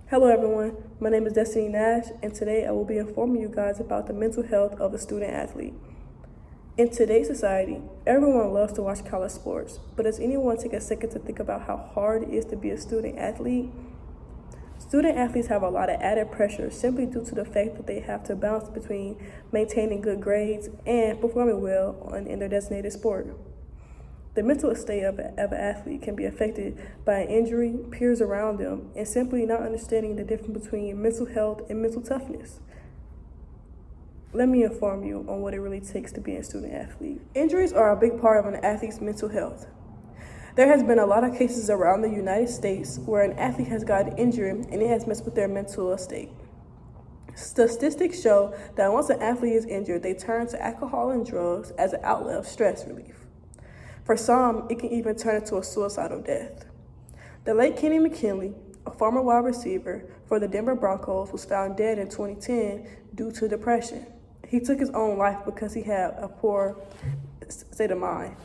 Hello everyone, my name is Destiny Nash, and today I will be informing you guys about the mental health of a student athlete. In today's society, everyone loves to watch college sports, but does anyone take a second to think about how hard it is to be a student athlete? Student athletes have a lot of added pressure simply due to the fact that they have to balance between maintaining good grades and performing well in their designated sport. The mental state of an athlete can be affected by an injury, peers around them, and simply not understanding the difference between mental health and mental toughness. Let me inform you on what it really takes to be a student athlete. Injuries are a big part of an athlete's mental health. There has been a lot of cases around the United States where an athlete has gotten injured and it has messed with their mental state. Statistics show that once an athlete is injured, they turn to alcohol and drugs as an outlet of stress relief. For some, it can even turn into a suicidal death. The late Kenny McKinley, a former wide receiver for the Denver Broncos, was found dead in 2010 due to depression. He took his own life because he had a poor state of mind.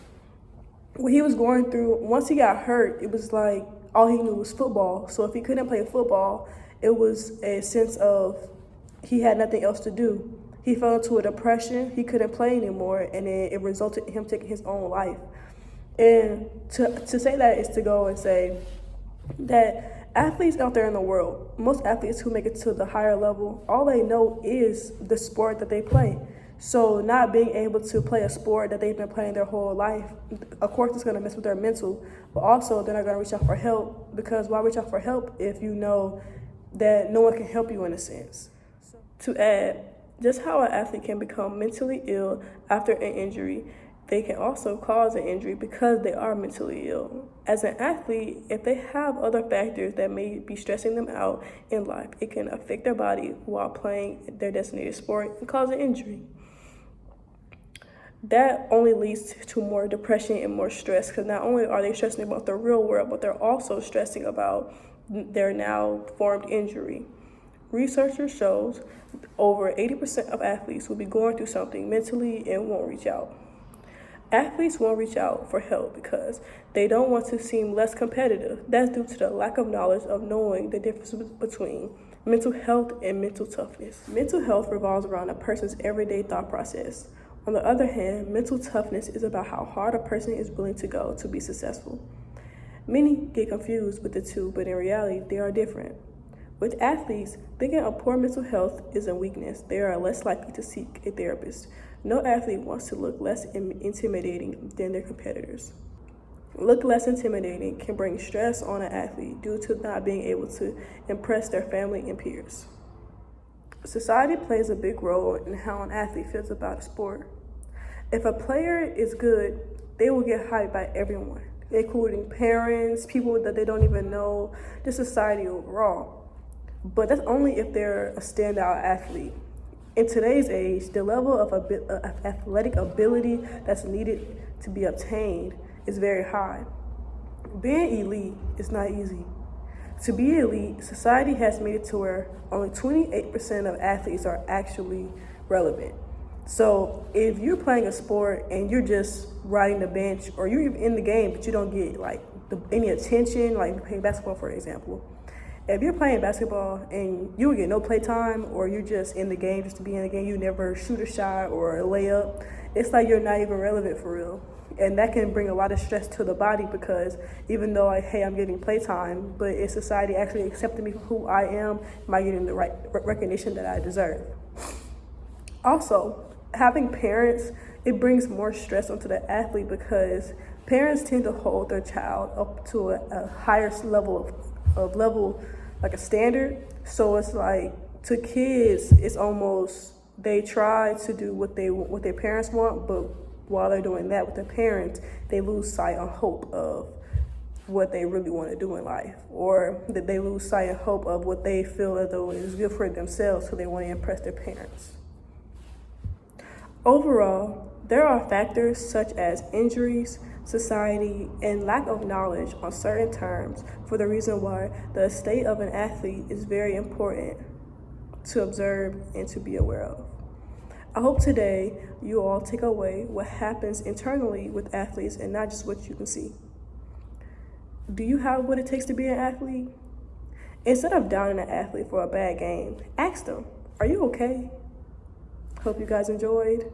What he was going through, once he got hurt, it was like all he knew was football. So if he couldn't play football, it was a sense of he had nothing else to do. He fell into a depression, he couldn't play anymore, and it resulted in him taking his own life. And to say that is to go and say that athletes out there in the world, most athletes who make it to the higher level, all they know is the sport that they play. So not being able to play a sport that they've been playing their whole life, of course it's gonna mess with their mental, but also they're not gonna reach out for help, because why reach out for help if you know that no one can help you in a sense? To add, just how an athlete can become mentally ill after an injury, they can also cause an injury because they are mentally ill. As an athlete, if they have other factors that may be stressing them out in life, it can affect their body while playing their designated sport and cause an injury. That only leads to more depression and more stress, because not only are they stressing about the real world, but they're also stressing about their now formed injury. Researchers shows over 80% of athletes will be going through something mentally and won't reach out. Athletes won't reach out for help because they don't want to seem less competitive. That's due to the lack of knowledge of knowing the difference between mental health and mental toughness. Mental health revolves around a person's everyday thought process. On the other hand, mental toughness is about how hard a person is willing to go to be successful. Many get confused with the two, but in reality, they are different. With athletes, thinking of poor mental health is a weakness. They are less likely to seek a therapist. No athlete wants to look less intimidating than their competitors. Look less intimidating can bring stress on an athlete due to not being able to impress their family and peers. Society plays a big role in how an athlete feels about a sport. If a player is good, they will get hyped by everyone, including parents, people that they don't even know, the society overall. But that's only if they're a standout athlete. In today's age, the level of athletic ability that's needed to be obtained is very high. Being elite is not easy. To be elite, society has made it to where only 28% of athletes are actually relevant. So if you're playing a sport and you're just riding the bench, or you're in the game but you don't get any attention, like playing basketball for example, if you're playing basketball and you get no play time, or you're just in the game just to be in the game, you never shoot a shot or a layup, it's like you're not even relevant for real. And that can bring a lot of stress to the body, because even though hey, I'm getting play time, but is society actually accepting me for who I am? Am I getting the right recognition that I deserve? Also, having parents, it brings more stress onto the athlete, because parents tend to hold their child up to a higher level like a standard. So it's like, to kids, it's almost, they try to do what their parents want, but while they're doing that with their parents, they lose sight on hope of what they really want to do in life, or that they lose sight and hope of what they feel as though is good for themselves, so they want to impress their parents. Overall, there are factors such as injuries, society, and lack of knowledge on certain terms for the reason why the state of an athlete is very important to observe and to be aware of. I hope today you all take away what happens internally with athletes and not just what you can see. Do you have what it takes to be an athlete? Instead of downing an athlete for a bad game, ask them, are you okay? Hope you guys enjoyed.